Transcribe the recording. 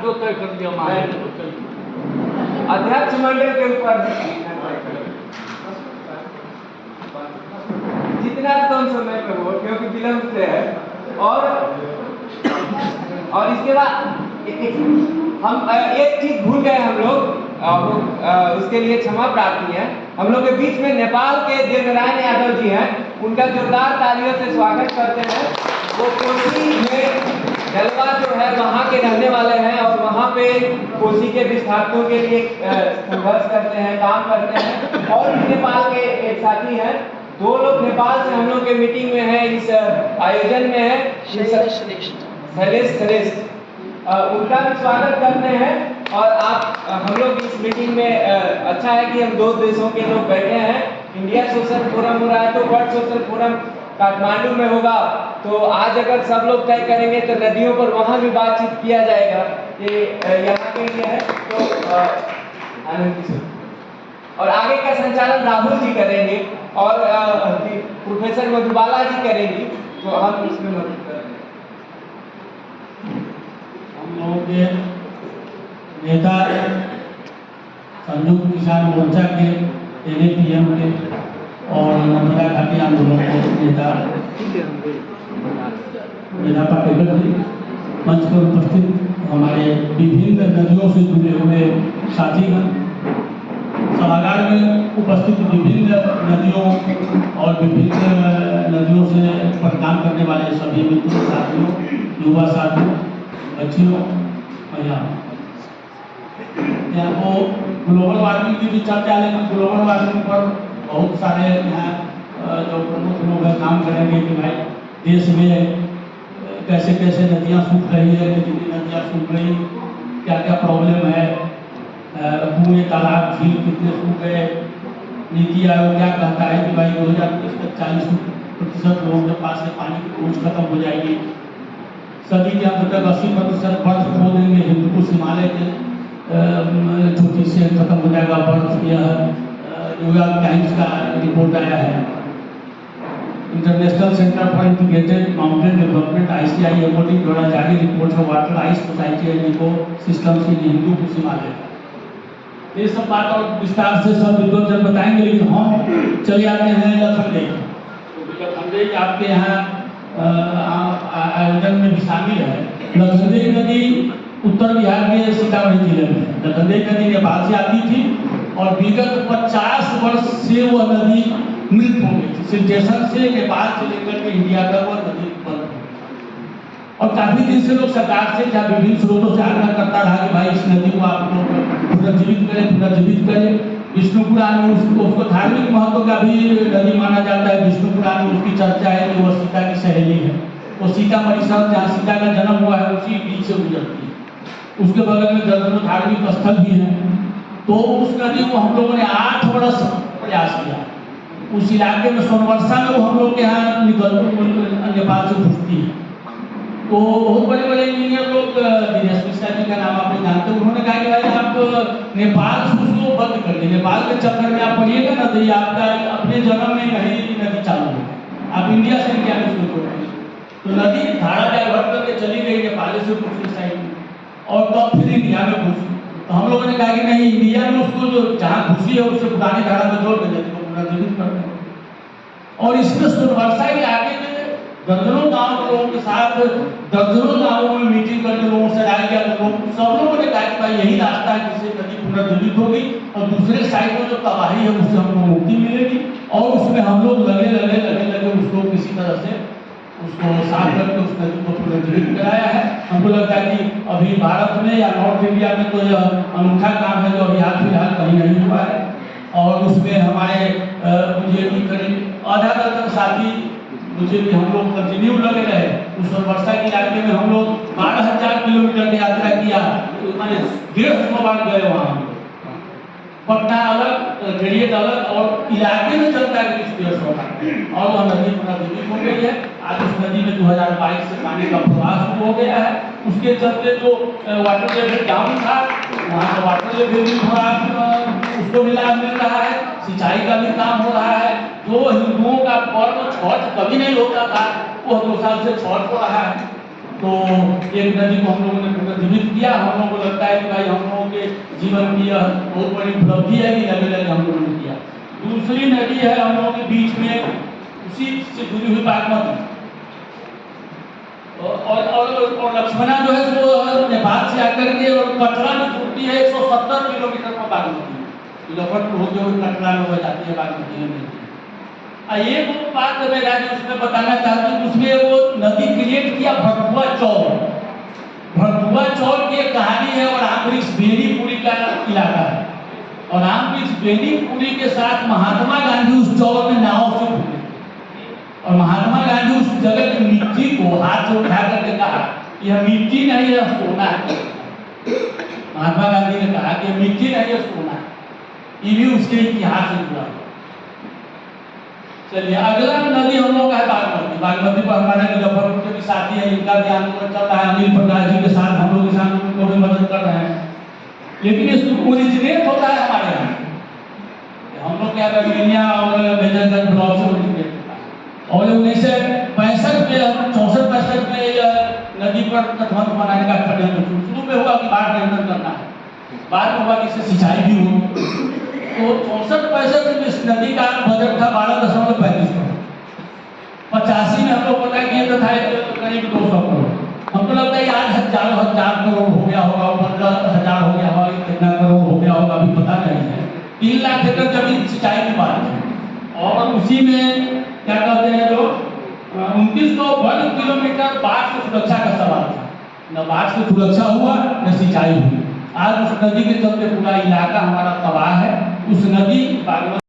जो तय कर दिया मांगे तो चलिए। अध्यक्ष मंडल के ऊपर जितना कम समय पे हो, क्योंकि विलंब से है। और इसके बाद हम एक चीज भूल गए हम लोग, उसके लिए क्षमा प्रार्थी है। हम लोग के बीच में नेपाल के देवनारायण यादव जी हैं, उनका जोरदार तालियों से स्वागत करते हैं। वो कोसी में जलवा जो है वहाँ के रहने वाले हैं और वहाँ पे कोसी के विस्थापितों के लिए संघर्ष करते हैं, काम करते हैं। और भी नेपाल के एक साथी हैं, 2 लोग नेपाल से हम लोग के मीटिंग में है, इस आयोजन में है, शैलेश श्रेष्ठ, उनका भी स्वागत करते हैं। और आप हम लोग इस मीटिंग में अच्छा है कि हम 2 देशों के लोग बैठे हैं। इंडिया सोशल फोरम हो रहा है तो वर्ल्ड सोशल फोरम काठमांडू में होगा, तो आज अगर सब लोग तय करेंगे तो नदियों पर वहाँ भी बातचीत किया जाएगा। ये यहाँ के लिए है तो और आगे का संचालन राहुल जी करेंगे और प्रोफेसर मधुबाला जी करेंगी, तो हम इसमें मदद करेंगे। हम लोगों के नेता संयुक्त किसान मोर्चा के NAPM के और नर्मदा घाटी आंदोलन के नेता मेधा पाटेकर जी, मंच पर उपस्थित हमारे विभिन्न नदियों से जुड़े हुए साथीगण, सभागार में उपस्थित विभिन्न नदियों और विभिन्न नदियों से पर काम करने वाले सभी मित्रों, साथियों, युवा साथियों, बच्चियों, महिलाओं। यहाँ वो ग्लोबल वार्मिंग की भी चर्चा है, लेकिन ग्लोबल वार्मिंग पर बहुत सारे यहाँ जो प्रमुख लोग हैं काम करेंगे कि भाई देश में कैसे कैसे नदियाँ सूख रही है, कितनी नदियाँ सूख रही, क्या क्या प्रॉब्लम है, कुएं, तालाब, झील कितने सूख गए। नीति आयोग क्या कहता है कि भाई 2030 तक 40% लोगों के पास से पानी की पहुँच खत्म हो जाएगी। सदी के अंत तक 80% बर्फ खो देंगे, हिंदुकुश हिमालय के चोटी से खत्म हो जाएगा बर्फ। यह न्यूयॉर्क टाइम्स का रिपोर्ट आया है। International centre for integrated mountain development ICIMOD द्वारा जारी रिपोर्ट है water ice society and ecosystems in Hindu Kush Himalaya. ये सब बात और विस्तार से सब विद्वान बताएंगे, लेकिन हम चले आते हैं लखनदेई। तो लखनदेई आपके यहाँ आयोजन में भी शामिल है। लखनदेई नदी उत्तर बिहार के सीतामढ़ी जिले में, लखनदेई नदी नेपाल से आती थी और विगत 50 वर्ष से वह नदी मृत हो गई थी। सिचुएशन से नेपाल से लेकर के इंडिया तक वह नदी बंद हो गई और काफी दिन से लोग सरकार से या विभिन्न स्रोतों से आग्रह करता रहा कि भाई इस नदी को आप लोग पुनर्जीवित करें। विष्णु पुराण में उसको धार्मिक महत्व का भी नदी माना जाता है। विष्णु पुराण में उसकी चर्चा है कि वह सीता की सहेली है। वो सीतामढ़ी शहर जहाँ सीता का जन्म हुआ है उसी बीच से गुजरती है। उसके बगल में दर्जनों धार्मिक स्थल भी हैं। तो उस नदी को हम लोगों ने 8 वर्ष प्रयास किया। उस इलाके में सोनवर्षा में वो हम लोग के यहाँ नेपाल से घुसती है। तो बहुत बड़े बड़े इंजीनियर लोग, दिनेश मिश्रा जी का नाम आप लोग जानते हैं, उन्होंने कहा कि भाई आप नेपाल से उसको बंद कर दिए। नेपाल के चक्कर में आप पढ़िएगा नदी, आपका अपने जन्म में नहीं नदी चालू है, आप इंडिया से इंडिया में उसको जोड़ेंगे। तो नदी धारा डाइवर्ट करके चली गई नेपाल से दूसरी साइड में और तब फिर इंडिया में घुसी। तो हम लोगों ने कहा कि नहीं, इंडिया में उसको जो जहाँ घुसी है उससे पुरानी धारा में जोड़ के नदी को पुनर्जीवित कर दें। और इसमें सोनवर्षा इलाके में दर्जनों गाँव के लोगों के साथ दर्जनों गाँवों में मीटिंग करके लोगों से राय किया। सब लोगों ने कहा कि भाई यही रास्ता है जिससे नदी पुनर्जीवित होगी और दूसरे साइड में जो तबाही है उससे हमको मुक्ति मिलेगी। और उसमें हम लोग लगे उसको किसी तरह से उसको साफ करके उस नदी को पुनर्जीवित कराया है। हमको लगता है कि अभी भारत में या नॉर्थ इंडिया में तो यह अनूठा काम है जो अभी हाल फिलहाल कहीं नहीं हुआ है। और उसमें हमारे मुझे भी करीब आधा दर्जन साथी मुझे भी हम लोग कंटिन्यू लगे रहे। उस वर्षा के इलाके में हम लोग 12,000 किलोमीटर की यात्रा किया, मैंने 150 बार गए वहाँ। पटना अलग, ग्रेडिएट अलग और इलाके में चलता है 150 और वह नदी पुनर्जीवित हो गई है। आज उस नदी में 2022 से पानी का प्रवाह शुरू हो गया है। उसके चलते जो वाटर लेवल डाउन था वहाँ का वाटर लेवल भी थोड़ा उसको भी लाभ मिल रहा है, सिंचाई का भी काम हो रहा है। जो हिंदुओं का पर्व छठ कभी नहीं होता था, वो 2 साल से छठ हो रहा है। तो एक नदी को हम लोगों ने पुनर्जीवित किया। हम लोगों को लगता है कि भाई हम लोगों के जीवन की यह बहुत बड़ी उपलब्धि है कि लगे लगे हम लोगों ने किया। दूसरी नदी है हम लोगों के बीच में उसी से जुड़ी हुई बागमती, और लक्ष्मणा जो है वो नेपाल से आकर के और कटरा में जुड़ती है 170 किलोमीटर पर बागमती, मुजफ्फरपुर होते हुए कटरा में हो जाती है बागमती में मिलती है। एक बात मैं राजी उसमें बताना चाहती हूँ, उसमें वो नदी क्रिएट किया भरथुआ चौर। भरथुआ चौर की एक कहानी है और आमवृक्ष बेनीपुरी का इलाका है, और आमवृक्ष बेनीपुरी के साथ महात्मा गांधी उस चौर में नाव से घूमे, और महात्मा गांधी उस जगह की मिट्टी को हाथ से उठा करके कहा यह मिट्टी नहीं है सोना है। महात्मा गांधी ने कहा कि मिट्टी नहीं है सोना है। ये भी उसके इतिहास से जुड़ा। चलिए अगला नदी हम लोग का है बागमती। बागमती पर हमारे मुजफ्फरपुर के भी साथी है, इनका भी आंदोलन चल रहा है। अनिल प्रकाश जी के साथ हम लोग इस आंदोलन को भी मदद कर रहे हैं, लेकिन इसको ओरिजिनेट होता है हमारे यहाँ। हम लोग क्या बेमिनिया और मेजरगंज ब्लॉक से ओरिजिनेट होता है, और 1965 में 64-65 में नदी पर तटबंध बनाने का षड्यंत्र शुरू में हुआ कि बाढ़ नियंत्रण करना है, बाद में हुआ कि इससे सिंचाई भी हो। तो 64-65 में इस नदी का बजट था 12.35 करोड़। 85 में हम लोग पता किए तो था करीब 200 करोड़। हमको लगता है आज हजार करोड़ हो गया होगा, 15,000 हो गया होगा, कितना करोड़ हो गया होगा अभी पता नहीं है। 3 लाख एकड़ जमीन सिंचाई की बात है, और उसी में क्या कहते हैं जो 2900 वर्ग किलोमीटर बाढ़ से सुरक्षा का सवाल था। न बाढ़ से सुरक्षा हुआ न सिंचाई हुई। आज उस नदी के चलते पूरा इलाका हमारा तबाह है। उस नदी बागमती